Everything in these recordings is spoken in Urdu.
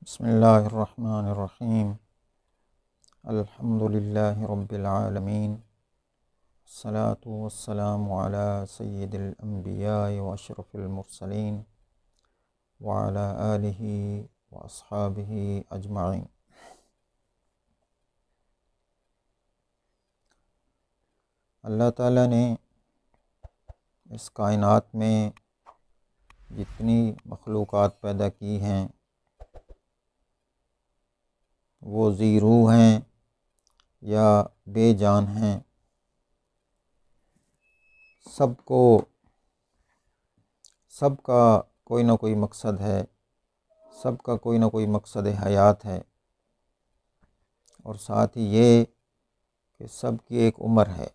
بسم اللہ الرحمن الرحیم الحمد للہ رب العالمین الصلاة والسلام علی سید الانبیاء واشرف المرسلین وعلی آلہ واصحابہ اجمعین۔ اللہ تعالیٰ نے اس کائنات میں جتنی مخلوقات پیدا کی ہیں وہ ذی روح ہیں یا بے جان ہیں، سب کا کوئی نہ کوئی مقصد ہے، سب کا کوئی نہ کوئی مقصد حیات ہے، اور ساتھ ہی یہ کہ سب کی ایک عمر ہے،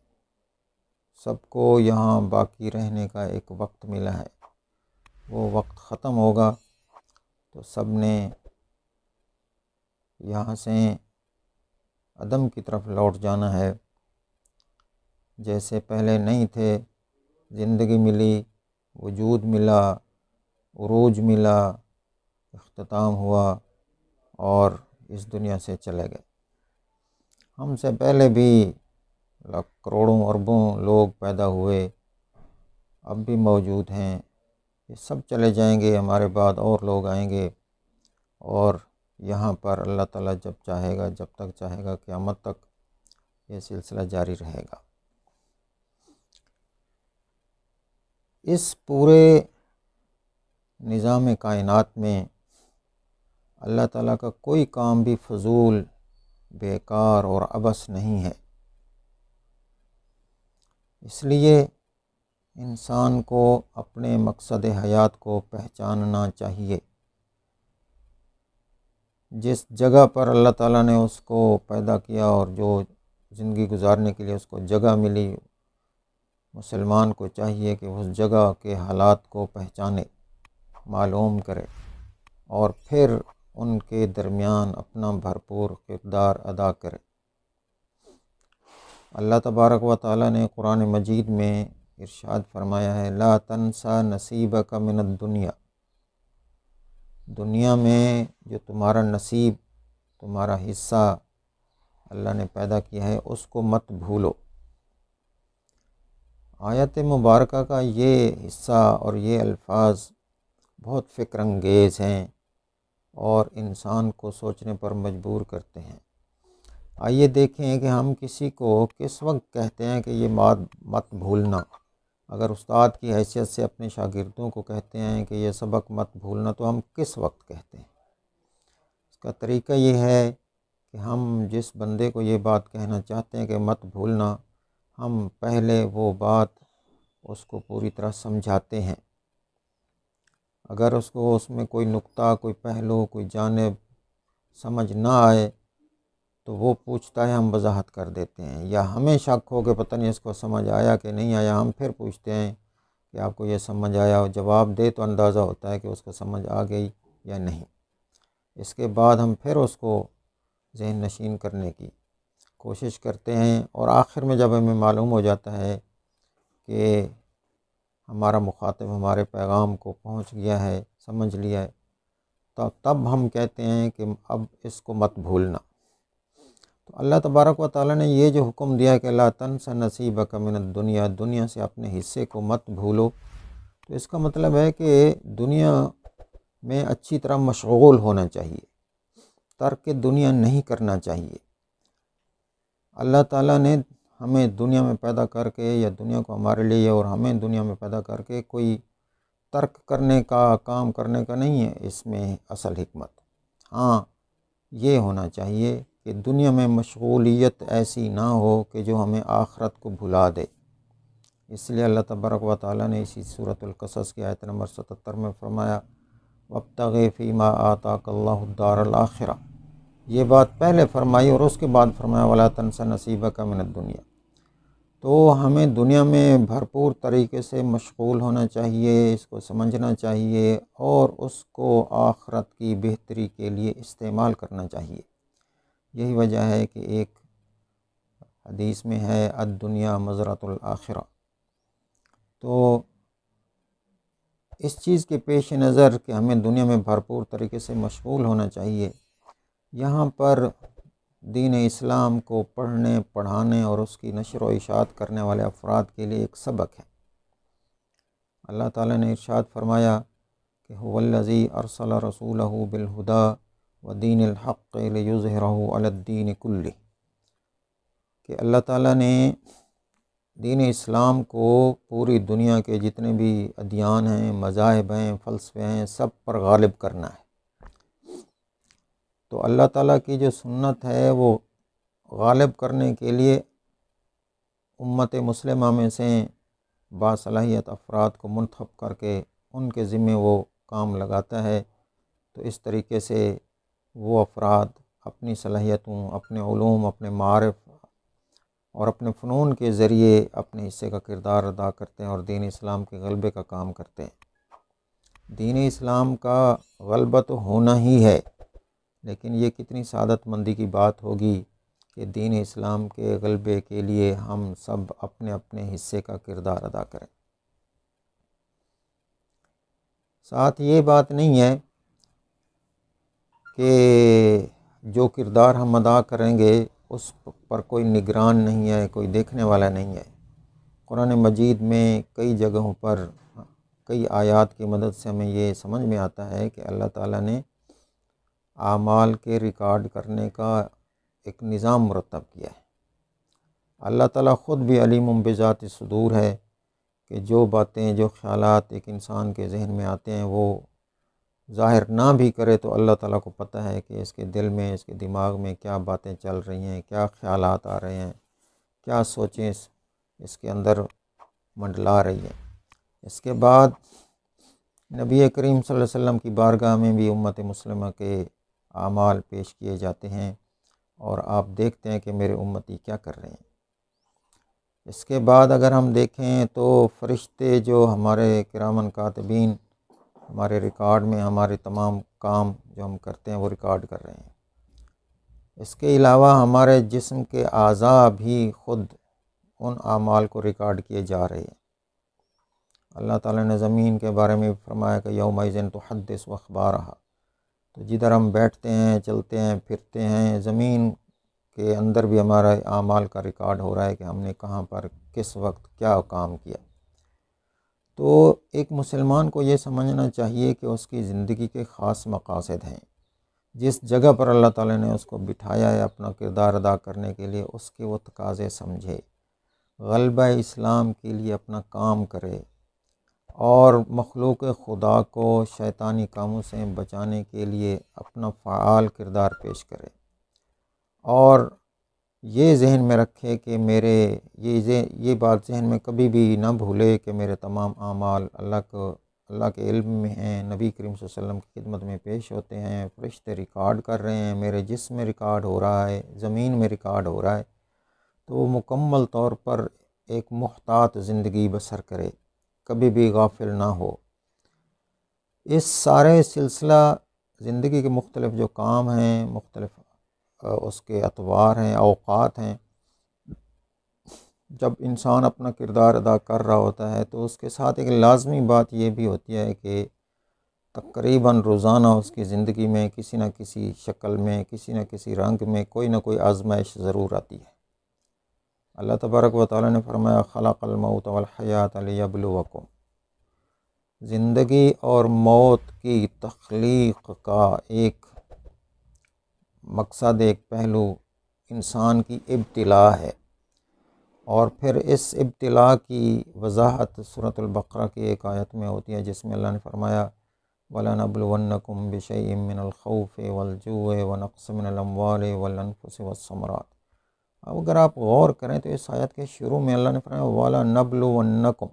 سب کو یہاں باقی رہنے کا ایک وقت ملا ہے۔ وہ وقت ختم ہوگا تو سب نے یہاں سے عدم کی طرف لوٹ جانا ہے۔ جیسے پہلے نہیں تھے، زندگی ملی، وجود ملا، عروج ملا، اختتام ہوا اور اس دنیا سے چلے گئے۔ ہم سے پہلے بھی کروڑوں اربوں لوگ پیدا ہوئے، اب بھی موجود ہیں، یہ سب چلے جائیں گے، ہمارے بعد اور لوگ آئیں گے، اور یہاں پر اللہ تعالیٰ جب چاہے گا، جب تک چاہے گا، قیامت تک یہ سلسلہ جاری رہے گا۔ اس پورے نظام کائنات میں اللہ تعالیٰ کا کوئی کام بھی فضول، بیکار اور عبث نہیں ہے۔ اس لیے انسان کو اپنے مقصد حیات کو پہچاننا چاہیے۔ جس جگہ پر اللہ تعالیٰ نے اس کو پیدا کیا اور جو زندگی گزارنے کے لیے اس کو جگہ ملی، مسلمان کو چاہیے کہ اس جگہ کے حالات کو پہچانے، معلوم کرے، اور پھر ان کے درمیان اپنا بھرپور کردار ادا کرے۔ اللہ تبارک و تعالیٰ نے قرآن مجید میں ارشاد فرمایا ہے، لا تنسا نصیبک من الدنیا، دنیا میں جو تمہارا نصیب، تمہارا حصہ اللہ نے پیدا کیا ہے اس کو مت بھولو۔ آیت مبارکہ کا یہ حصہ اور یہ الفاظ بہت فکر انگیز ہیں اور انسان کو سوچنے پر مجبور کرتے ہیں۔ آئیے دیکھیں کہ ہم کسی کو کس وقت کہتے ہیں کہ یہ بات مت بھولنا۔ اگر استاد کی حیثیت سے اپنے شاگردوں کو کہتے ہیں کہ یہ سبق مت بھولنا، تو ہم کس وقت کہتے ہیں؟ اس کا طریقہ یہ ہے کہ ہم جس بندے کو یہ بات کہنا چاہتے ہیں کہ مت بھولنا، ہم پہلے وہ بات اس کو پوری طرح سمجھاتے ہیں۔ اگر اس میں کوئی نقطہ، کوئی پہلو، کوئی جانب سمجھ نہ آئے تو وہ پوچھتا ہے، ہم وضاحت کر دیتے ہیں، یا ہمیں شک ہو کہ پتہ نہیں اس کو سمجھ آیا کہ نہیں آیا، ہم پھر پوچھتے ہیں کہ آپ کو یہ سمجھ آیا، اور جواب دے تو اندازہ ہوتا ہے کہ اس کو سمجھ آ گئی یا نہیں۔ اس کے بعد ہم پھر اس کو ذہن نشین کرنے کی کوشش کرتے ہیں، اور آخر میں جب ہمیں معلوم ہو جاتا ہے کہ ہمارا مخاطب ہمارے پیغام کو پہنچ گیا ہے، سمجھ لیا ہے، تب ہم کہتے ہیں کہ اب اس کو مت بھولنا۔ تو اللہ تبارک و تعالیٰ نے یہ جو حکم دیا کہ لا تنس نصیبک من الدنیا، دنیا سے اپنے حصے کو مت بھولو، تو اس کا مطلب ہے کہ دنیا میں اچھی طرح مشغول ہونا چاہیے، ترک دنیا نہیں کرنا چاہیے۔ اللہ تعالیٰ نے ہمیں دنیا میں پیدا کر کے، یا دنیا کو ہمارے لیے اور ہمیں دنیا میں پیدا کر کے کوئی ترک کرنے کا، کام کرنے کا نہیں ہے اس میں اصل حکمت۔ ہاں، یہ ہونا چاہیے کہ دنیا میں مشغولیت ایسی نہ ہو کہ جو ہمیں آخرت کو بھلا دے۔ اس لیے اللہ تبارک و تعالیٰ نے اسی سورۃ القصص کی آیت نمبر 77 میں فرمایا، وابتغ فیما آتاک اللہ الدار الآخرہ۔ یہ بات پہلے فرمائی اور اس کے بعد فرمایا ولا تنس نصیبک من الدنیا۔ تو ہمیں دنیا میں بھرپور طریقے سے مشغول ہونا چاہیے، اس کو سمجھنا چاہیے، اور اس کو آخرت کی بہتری کے لیے استعمال کرنا چاہیے۔ یہی وجہ ہے کہ ایک حدیث میں ہے الدنیا مزرعۃ الآخرہ۔ تو اس چیز کے پیش نظر کہ ہمیں دنیا میں بھرپور طریقے سے مشغول ہونا چاہیے، یہاں پر دین اسلام کو پڑھنے، پڑھانے اور اس کی نشر و اشاعت کرنے والے افراد کے لیے ایک سبق ہے۔ اللہ تعالیٰ نے ارشاد فرمایا کہ هو الذی ارسل رسولہ بالہدی ودین الحق لیظہرہ علی الدین کلہ، کہ اللہ تعالیٰ نے دین اسلام کو پوری دنیا کے جتنے بھی ادیان ہیں، مذاہب ہیں، فلسفے ہیں، سب پر غالب کرنا ہے۔ تو اللہ تعالیٰ کی جو سنت ہے وہ غالب کرنے کے لیے امت مسلمہ میں سے باصلاحیت افراد کو منتخب کر کے ان کے ذمے وہ کام لگاتا ہے۔ تو اس طریقے سے وہ افراد اپنی صلاحیتوں، اپنے علوم، اپنے معارف اور اپنے فنون کے ذریعے اپنے حصے کا کردار ادا کرتے ہیں اور دین اسلام کے غلبے کا کام کرتے ہیں۔ دین اسلام کا غلبہ تو ہونا ہی ہے، لیکن یہ کتنی سعادت مندی کی بات ہوگی کہ دین اسلام کے غلبے کے لیے ہم سب اپنے اپنے حصے کا کردار ادا کریں۔ ساتھ یہ بات نہیں ہے کہ جو کردار ہم ادا کریں گے اس پر کوئی نگران نہیں ہے، کوئی دیکھنے والا نہیں ہے۔ قرآن مجید میں کئی جگہوں پر کئی آیات کی مدد سے ہمیں یہ سمجھ میں آتا ہے کہ اللہ تعالیٰ نے اعمال کے ریکارڈ کرنے کا ایک نظام مرتب کیا ہے۔ اللہ تعالیٰ خود بھی علیم بذات الصدور ہے کہ جو باتیں، جو خیالات ایک انسان کے ذہن میں آتے ہیں وہ ظاہر نہ بھی کرے تو اللہ تعالیٰ کو پتہ ہے کہ اس کے دل میں، اس کے دماغ میں کیا باتیں چل رہی ہیں، کیا خیالات آ رہے ہیں، کیا سوچیں اس کے اندر منڈلا رہی ہیں۔ اس کے بعد نبی کریم صلی اللہ علیہ وسلم کی بارگاہ میں بھی امت مسلمہ کے اعمال پیش کیے جاتے ہیں اور آپ دیکھتے ہیں کہ میرے امتی کیا کر رہے ہیں۔ اس کے بعد اگر ہم دیکھیں تو فرشتے جو ہمارے کرامن کاتبین ہمارے ریکارڈ میں ہمارے تمام کام جو ہم کرتے ہیں وہ ریکارڈ کر رہے ہیں۔ اس کے علاوہ ہمارے جسم کے اعضاء بھی خود ان اعمال کو ریکارڈ کیے جا رہے ہیں۔ اللہ تعالیٰ نے زمین کے بارے میں فرمایا کہ یومئذ تحدث اخبارہا، تو جدھر ہم بیٹھتے ہیں، چلتے ہیں، پھرتے ہیں، زمین کے اندر بھی ہمارا اعمال کا ریکارڈ ہو رہا ہے کہ ہم نے کہاں پر کس وقت کیا کام کیا۔ تو ایک مسلمان کو یہ سمجھنا چاہیے کہ اس کی زندگی کے خاص مقاصد ہیں۔ جس جگہ پر اللہ تعالیٰ نے اس کو بٹھایا ہے اپنا کردار ادا کرنے کے لیے، اس کے وہ تقاضے سمجھے، غلبہ اسلام کے لیے اپنا کام کرے اور مخلوق خدا کو شیطانی کاموں سے بچانے کے لیے اپنا فعال کردار پیش کرے، اور یہ ذہن میں رکھے کہ یہ بات ذہن میں کبھی بھی نہ بھولے کہ میرے تمام اعمال اللہ کے علم میں ہیں، نبی کریم صلی اللہ علیہ وسلم کی خدمت میں پیش ہوتے ہیں، فرشتے ریکارڈ کر رہے ہیں، میرے جسم میں ریکارڈ ہو رہا ہے، زمین میں ریکارڈ ہو رہا ہے۔ تو وہ مکمل طور پر ایک محتاط زندگی بسر کرے، کبھی بھی غافل نہ ہو۔ اس سارے سلسلہ زندگی کے مختلف جو کام ہیں، مختلف اس کے اطوار ہیں، اوقات ہیں، جب انسان اپنا کردار ادا کر رہا ہوتا ہے تو اس کے ساتھ ایک لازمی بات یہ بھی ہوتی ہے کہ تقریباً روزانہ اس کی زندگی میں کسی نہ کسی شکل میں، کسی نہ کسی رنگ میں کوئی نہ کوئی آزمائش ضرور آتی ہے۔ اللہ تبارک و تعالیٰ نے فرمایا خلق الموت والحیات لیبلوکم، زندگی اور موت کی تخلیق کا ایک مقصد، ایک پہلو انسان کی ابتلا ہے، اور پھر اس ابتلا کی وضاحت سورۃ البقرہ کی ایک آیت میں ہوتی ہے جس میں اللہ نے فرمایا وَلَنَبْلُوَنَّكُمْ بِشَيْءٍ مِّنَ الْخَوْفِ وَالْجُوعِ وَنَقْصٍ مِّنَ الْأَمْوَالِ وَالْأَنفُسِ وَالثَّمَرَاتِ۔ اب اگر آپ غور کریں تو اس آیت کے شروع میں اللہ نے فرمایا وَلَنَبْلُوَنَّكُمْ،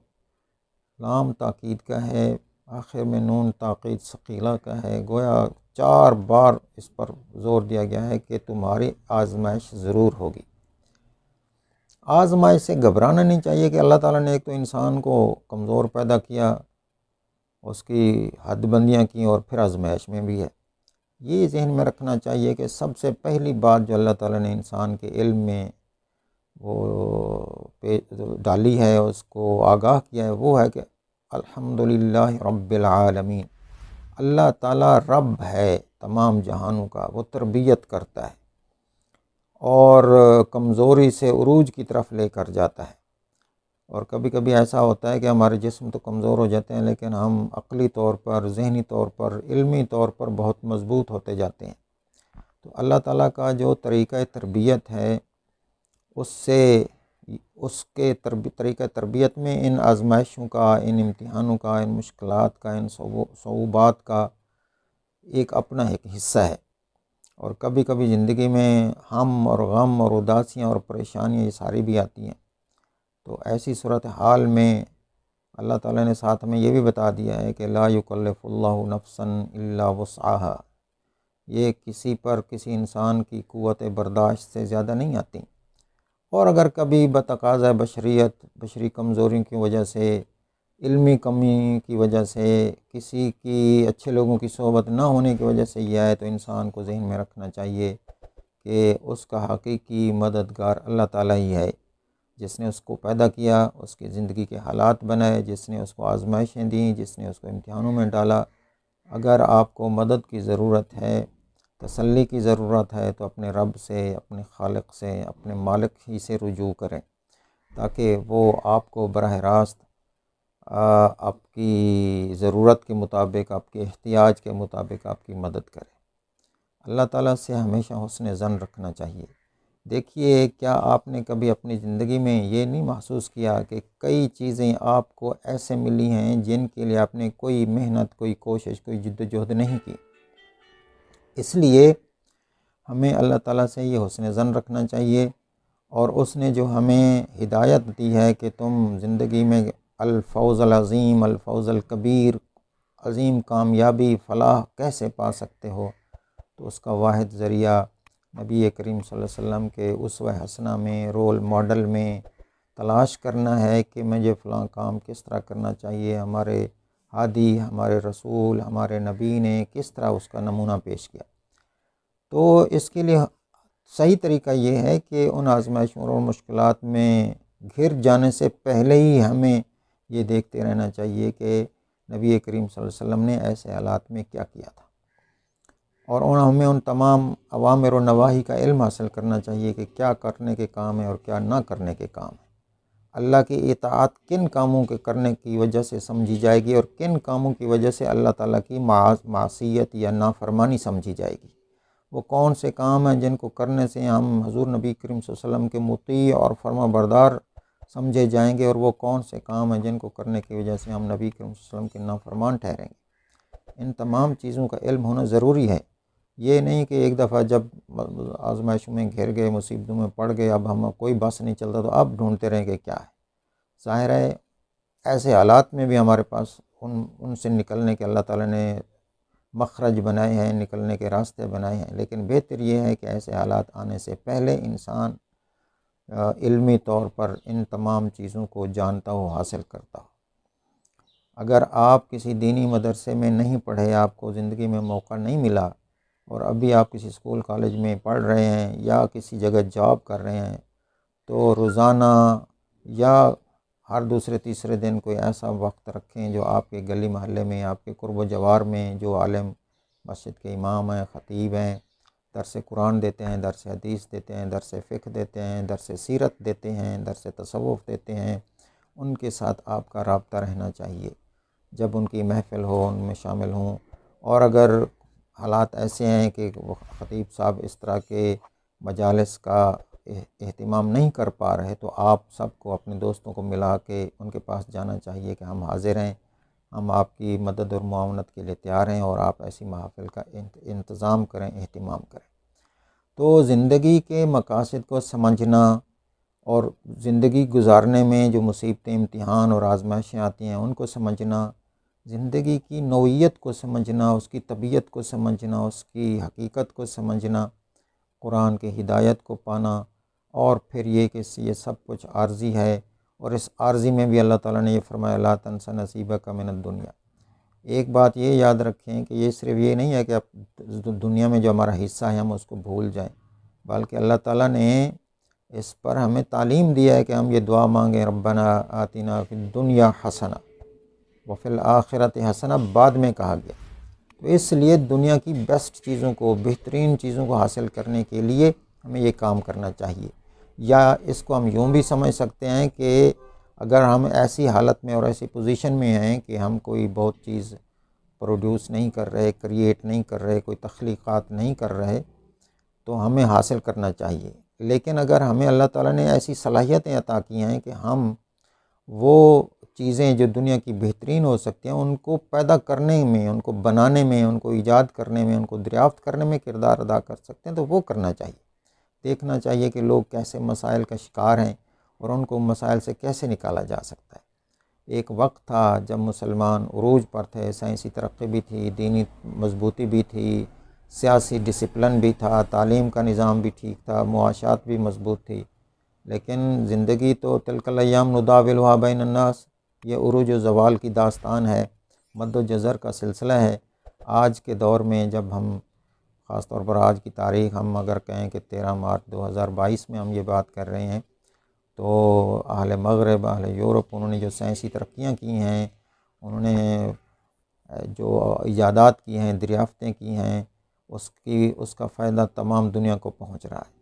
لام تاکید کا ہے، آخر میں نون تاکید ثقیلہ کا ہے، گویا 4 بار اس پر زور دیا گیا ہے کہ تمہاری آزمائش ضرور ہوگی۔ آزمائش سے گھبرانا نہیں چاہیے کہ اللہ تعالیٰ نے ایک تو انسان کو کمزور پیدا کیا، اس کی حد بندیاں کی، اور پھر آزمائش میں بھی ہے۔ یہ ذہن میں رکھنا چاہیے کہ سب سے پہلی بات جو اللہ تعالیٰ نے انسان کے علم میں وہ ڈالی ہے، اس کو آگاہ کیا ہے، وہ ہے کہ الحمدللہ رب العالمین، اللہ تعالیٰ رب ہے تمام جہانوں کا، وہ تربیت کرتا ہے اور کمزوری سے عروج کی طرف لے کر جاتا ہے۔ اور کبھی کبھی ایسا ہوتا ہے کہ ہمارے جسم تو کمزور ہو جاتے ہیں لیکن ہم عقلی طور پر، ذہنی طور پر، علمی طور پر بہت مضبوط ہوتے جاتے ہیں۔ تو اللہ تعالیٰ کا جو طریقہ تربیت ہے اس کے طریقہ تربیت میں ان آزمائشوں کا، ان امتحانوں کا، ان مشکلات کا، ان صعوبات کا ایک اپنا ایک حصہ ہے۔ اور کبھی کبھی زندگی میں ہم اور غم اور اداسیاں اور پریشانیاں یہ ساری بھی آتی ہیں۔ تو ایسی صورتحال میں اللہ تعالیٰ نے ساتھ میں یہ بھی بتا دیا ہے کہ لا یکلف اللہ نفسا الا وسعها، یہ کسی پر، کسی انسان کی قوت برداشت سے زیادہ نہیں آتی۔ اور اگر کبھی بتقاضۂ بشریت، بشری کمزوری کی وجہ سے، علمی کمی کی وجہ سے، کسی کی اچھے لوگوں کی صحبت نہ ہونے کی وجہ سے یہ آئے، تو انسان کو ذہن میں رکھنا چاہیے کہ اس کا حقیقی مددگار اللہ تعالیٰ ہی ہے، جس نے اس کو پیدا کیا، اس کی زندگی کے حالات بنائے، جس نے اس کو آزمائشیں دیں، جس نے اس کو امتحانوں میں ڈالا۔ اگر آپ کو مدد کی ضرورت ہے، تسلی کی ضرورت ہے، تو اپنے رب سے، اپنے خالق سے، اپنے مالک ہی سے رجوع کریں، تاکہ وہ آپ کو براہ راست آپ کی ضرورت کے مطابق، آپ کے احتیاج کے مطابق آپ کی مدد کرے۔ اللہ تعالیٰ سے ہمیشہ حسن ظن رکھنا چاہیے۔ دیکھیے، کیا آپ نے کبھی اپنی زندگی میں یہ نہیں محسوس کیا کہ کئی چیزیں آپ کو ایسے ملی ہیں جن کے لیے آپ نے کوئی محنت، کوئی کوشش، کوئی جد و جہد نہیں کی؟ اس لیے ہمیں اللہ تعالیٰ سے یہ حسن ظن رکھنا چاہیے، اور اس نے جو ہمیں ہدایت دی ہے کہ تم زندگی میں الفوز العظیم، الفوز الکبیر، عظیم کامیابی، فلاح کیسے پا سکتے ہو، تو اس کا واحد ذریعہ نبی کریم صلی اللہ علیہ وسلم کے اسوہ حسنہ میں، رول ماڈل میں تلاش کرنا ہے کہ مجھے فلاں کام کس طرح کرنا چاہیے۔ ہمارے ہادی، ہمارے رسول، ہمارے نبی نے کس طرح اس کا نمونہ پیش کیا۔ تو اس کے لیے صحیح طریقہ یہ ہے کہ ان آزمائشوں اور مشکلات میں گھر جانے سے پہلے ہی ہمیں یہ دیکھتے رہنا چاہیے کہ نبی کریم صلی اللہ علیہ وسلم نے ایسے حالات میں کیا کیا تھا، اور ہمیں ان تمام اوامر و نواہی کا علم حاصل کرنا چاہیے کہ کیا کرنے کے کام ہے اور کیا نہ کرنے کے کام ہے۔ اللہ کی اطاعت کن کاموں کے کرنے کی وجہ سے سمجھی جائے گی، اور کن کاموں کی وجہ سے اللہ تعالیٰ کی معصیت یا نافرمانی سمجھی جائے گی۔ وہ کون سے کام ہیں جن کو کرنے سے ہم حضور نبی کریم صلی اللہ علیہ وسلم کے مطیع اور فرما بردار سمجھے جائیں گے، اور وہ کون سے کام ہیں جن کو کرنے کی وجہ سے ہم نبی کریم صلی اللہ علیہ وسلم کے نافرمان ٹھہریں گے۔ ان تمام چیزوں کا علم ہونا ضروری ہے۔ یہ نہیں کہ ایک دفعہ جب آزمائشوں میں گھر گئے، مصیبتوں میں پڑ گئے، اب ہم کوئی بس نہیں چلتا تو اب ڈھونڈتے رہیں کہ کیا ہے۔ ظاہر ہے ایسے حالات میں بھی ہمارے پاس ان سے نکلنے کے اللہ تعالیٰ نے مخرج بنائے ہیں، نکلنے کے راستے بنائے ہیں، لیکن بہتر یہ ہے کہ ایسے حالات آنے سے پہلے انسان علمی طور پر ان تمام چیزوں کو جانتا ہو، حاصل کرتا ہو۔ اگر آپ کسی دینی مدرسے میں نہیں پڑھے، آپ کو زندگی میں موقع نہیں ملا، اور ابھی آپ کسی اسکول کالج میں پڑھ رہے ہیں یا کسی جگہ جاب کر رہے ہیں، تو روزانہ یا ہر دوسرے تیسرے دن کوئی ایسا وقت رکھیں جو آپ کے گلی محلے میں، آپ کے قرب و جوار میں جو عالم مسجد کے امام ہیں، خطیب ہیں، درس قرآن دیتے ہیں، درس حدیث دیتے ہیں، درس فقہ دیتے ہیں، درس سیرت دیتے ہیں، درس تصوف دیتے ہیں، ان کے ساتھ آپ کا رابطہ رہنا چاہیے۔ جب ان کی محفل ہو، ان میں شامل ہوں، اور اگر حالات ایسے ہیں کہ وہ خطیب صاحب اس طرح کے مجالس کا اہتمام نہیں کر پا رہے، تو آپ سب کو، اپنے دوستوں کو ملا کے ان کے پاس جانا چاہیے کہ ہم حاضر ہیں، ہم آپ کی مدد اور معاونت کے لیے تیار ہیں، اور آپ ایسی محافل کا انتظام کریں، اہتمام کریں۔ تو زندگی کے مقاصد کو سمجھنا اور زندگی گزارنے میں جو مصیبتیں، امتحان اور آزمائشیں آتی ہیں ان کو سمجھنا، زندگی کی نوعیت کو سمجھنا، اس کی طبیعت کو سمجھنا، اس کی حقیقت کو سمجھنا، قرآن کی ہدایت کو پانا، اور پھر یہ کہ یہ سب کچھ عارضی ہے، اور اس عارضی میں بھی اللہ تعالیٰ نے یہ فرمایا لا تنس نصیبک من الدنیا۔ ایک بات یہ یاد رکھیں کہ یہ صرف یہ نہیں ہے کہ اب دنیا میں جو ہمارا حصہ ہے ہم اس کو بھول جائیں، بلکہ اللہ تعالیٰ نے اس پر ہمیں تعلیم دیا ہے کہ ہم یہ دعا مانگیں ربنا آتنا فی الدنیا حسنہ وفی الآخرۃ حسنہ بعد میں کہا گیا۔ تو اس لیے دنیا کی بیسٹ چیزوں کو، بہترین چیزوں کو حاصل کرنے کے لیے ہمیں یہ کام کرنا چاہیے۔ یا اس کو ہم یوں بھی سمجھ سکتے ہیں کہ اگر ہم ایسی حالت میں اور ایسی پوزیشن میں ہیں کہ ہم کوئی بہت چیز پروڈیوس نہیں کر رہے، کریٹ نہیں کر رہے، کوئی تخلیقات نہیں کر رہے، تو ہمیں حاصل کرنا چاہیے۔ لیکن اگر ہمیں اللہ تعالیٰ نے ایسی صلاحیتیں عطا کی ہیں کہ ہم وہ چیزیں جو دنیا کی بہترین ہو سکتی ہیں ان کو پیدا کرنے میں، ان کو بنانے میں، ان کو ایجاد کرنے میں، ان کو دریافت کرنے میں کردار ادا کر سکتے ہیں، تو وہ کرنا چاہیے۔ دیکھنا چاہیے کہ لوگ کیسے مسائل کا شکار ہیں اور ان کو مسائل سے کیسے نکالا جا سکتا ہے۔ ایک وقت تھا جب مسلمان عروج پر تھے، سائنسی ترقی بھی تھی، دینی مضبوطی بھی تھی، سیاسی ڈسپلن بھی تھا، تعلیم کا نظام بھی ٹھیک تھا، معاشات بھی مضبوط تھی، لیکن زندگی تو تلک الایام نداولها بین الناس، یہ عروج و زوال کی داستان ہے، مد و جزر کا سلسلہ ہے۔ آج کے دور میں جب ہم خاص طور پر آج کی تاریخ ہم اگر کہیں کہ 13 مارچ 2022 میں ہم یہ بات کر رہے ہیں، تو اہل مغرب، اہل یورپ، انہوں نے جو سائنسی ترقیاں کی ہیں، انہوں نے جو ایجادات کی ہیں، دریافتیں کی ہیں، اس کا فائدہ تمام دنیا کو پہنچ رہا ہے۔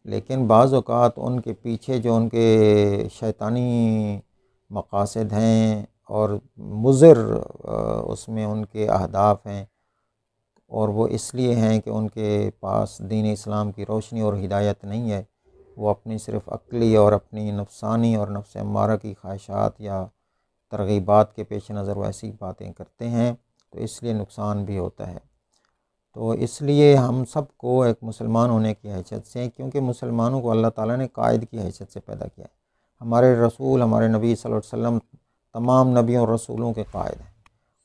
لیکن بعض اوقات ان کے پیچھے جو ان کے شیطانی مقاصد ہیں اور مضر اس میں ان کے اہداف ہیں، اور وہ اس لیے ہیں کہ ان کے پاس دین اسلام کی روشنی اور ہدایت نہیں ہے، وہ اپنی صرف عقلی اور اپنی نفسانی اور نفس امارہ کی خواہشات یا ترغیبات کے پیش نظر وہ ایسی باتیں کرتے ہیں، تو اس لیے نقصان بھی ہوتا ہے۔ تو اس لیے ہم سب کو ایک مسلمان ہونے کی حیثیت سے، کیونکہ مسلمانوں کو اللہ تعالیٰ نے قائد کی حیثیت سے پیدا کیا ہے، ہمارے رسول، ہمارے نبی صلی اللہ علیہ وسلم تمام نبیوں اور رسولوں کے قائد ہیں،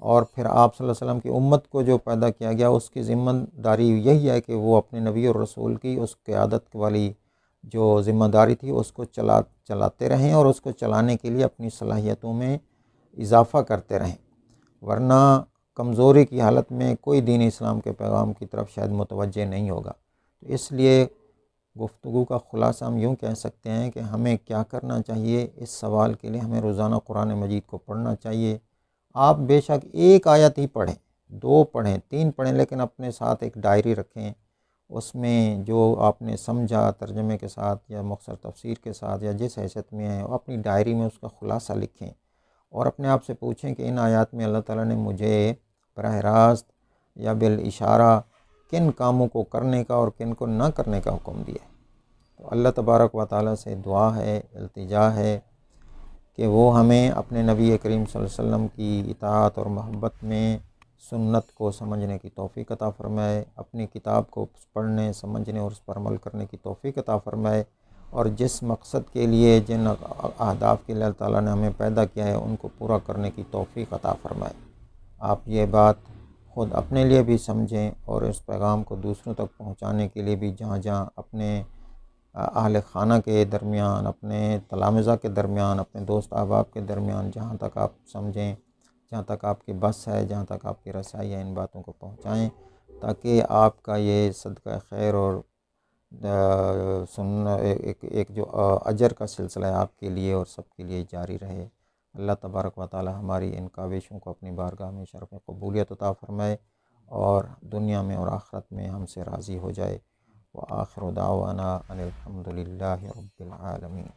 اور پھر آپ صلی اللہ علیہ وسلم کی امت کو جو پیدا کیا گیا اس کی ذمہ داری یہی ہے کہ وہ اپنے نبی اور رسول کی اس قیادت والی جو ذمہ داری تھی اس کو چلاتے رہیں، اور اس کو چلانے کے لیے اپنی صلاحیتوں میں اضافہ کرتے رہیں، ورنہ کمزوری کی حالت میں کوئی دین اسلام کے پیغام کی طرف شاید متوجہ نہیں ہوگا۔ تو اس لیے گفتگو کا خلاصہ ہم یوں کہہ سکتے ہیں کہ ہمیں کیا کرنا چاہیے، اس سوال کے لیے ہمیں روزانہ قرآن مجید کو پڑھنا چاہیے۔ آپ بے شک ایک آیت ہی پڑھیں، 2 پڑھیں، 3 پڑھیں، لیکن اپنے ساتھ ایک ڈائری رکھیں، اس میں جو آپ نے سمجھا ترجمے کے ساتھ یا مختصر تفسیر کے ساتھ یا جس حیثیت میں ہے، اپنی ڈائری میں اس کا خلاصہ لکھیں، اور اپنے آپ سے پوچھیں کہ ان آیات میں اللہ تعالیٰ نے مجھے براہ راست یا بالاشارہ کن کاموں کو کرنے کا اور کن کو نہ کرنے کا حکم دیا ہے۔ تو اللہ تبارک و تعالیٰ سے دعا ہے، التجا ہے کہ وہ ہمیں اپنے نبی کریم صلی اللہ علیہ وسلم کی اطاعت اور محبت میں سنت کو سمجھنے کی توفیق عطا فرمائے، اپنی کتاب کو پڑھنے، سمجھنے اور اس پر عمل کرنے کی توفیق عطا فرمائے، اور جس مقصد کے لیے، جن اہداف کے لیے اللہ تعالیٰ نے ہمیں پیدا کیا ہے ان کو پورا کرنے کی توفیق عطا فرمائے۔ آپ یہ بات خود اپنے لیے بھی سمجھیں اور اس پیغام کو دوسروں تک پہنچانے کے لیے بھی جہاں جہاں اپنے اہل خانہ کے درمیان، اپنے تلامذہ کے درمیان، اپنے دوست احباب کے درمیان، جہاں تک آپ سمجھیں، جہاں تک آپ کی بس ہے، جہاں تک آپ کی رسائی ہے، ان باتوں کو پہنچائیں، تاکہ آپ کا یہ صدقہ خیر اور ایک جو اجر کا سلسلہ ہے آپ کے لیے اور سب کے لیے جاری رہے۔ اللہ تبارک و تعالی ہماری ان کاوشوں کو اپنی بارگاہ میں شرف قبولیت عطا فرمائے، اور دنیا میں اور آخرت میں ہم سے راضی ہو جائے۔ وآخر دعوانا ان الحمد للہ رب العالمین۔